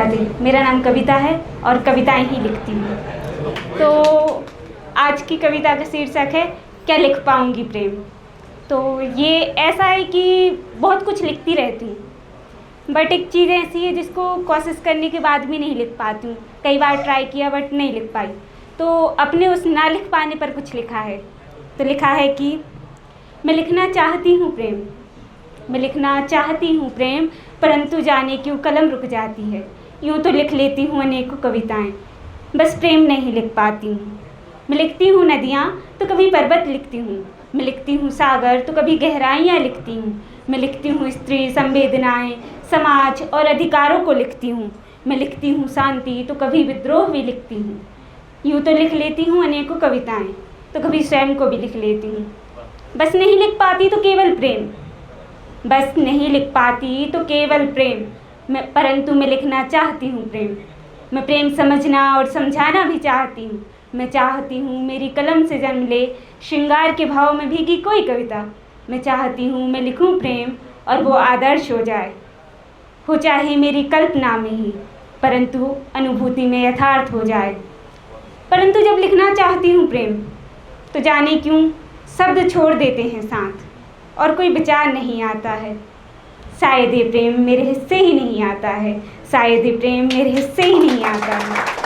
राधे। मेरा नाम कविता है और कविताएं ही लिखती हूँ। तो आज की कविता का शीर्षक है क्या लिख पाऊँगी प्रेम। तो ये ऐसा है कि बहुत कुछ लिखती रहती हूँ, बट एक चीज़ ऐसी है जिसको कोशिश करने के बाद भी नहीं लिख पाती हूँ। कई बार ट्राई किया बट नहीं लिख पाई। तो अपने उस ना लिख पाने पर कुछ लिखा है। तो लिखा है कि मैं लिखना चाहती हूँ प्रेम, मैं लिखना चाहती हूँ प्रेम, परंतु जाने क्यों कलम रुक जाती है। यूँ तो लिख लेती हूँ अनेकों कविताएं, बस प्रेम नहीं लिख पाती हूँ। मैं लिखती हूँ नदियाँ तो कभी पर्वत लिखती हूँ, मैं लिखती हूँ सागर तो कभी गहराइयाँ लिखती हूँ। मैं लिखती हूँ स्त्री संवेदनाएं, समाज और अधिकारों को लिखती हूँ। मैं लिखती हूँ शांति तो कभी विद्रोह भी लिखती हूँ। यूँ तो लिख लेती हूँ अनेकों कविताएं, तो कभी स्वयं को भी लिख लेती हूँ। बस नहीं लिख पाती तो केवल प्रेम, बस नहीं लिख पाती तो केवल प्रेम, परंतु मैं लिखना चाहती हूँ प्रेम। मैं प्रेम समझना और समझाना भी चाहती हूँ। मैं चाहती हूँ मेरी कलम से जन्म ले श्रृंगार के भाव में भीगी कोई कविता। मैं चाहती हूँ मैं लिखूँ प्रेम और वो आदर्श हो चाहे मेरी कल्पना में ही, परंतु अनुभूति में यथार्थ हो जाए। परंतु जब लिखना चाहती हूँ प्रेम तो जाने क्यों शब्द छोड़ देते हैं साथ और कोई विचार नहीं आता है। शायद ये प्रेम मेरे हिस्से ही नहीं आता है, शायद ये प्रेम मेरे हिस्से ही नहीं आता है।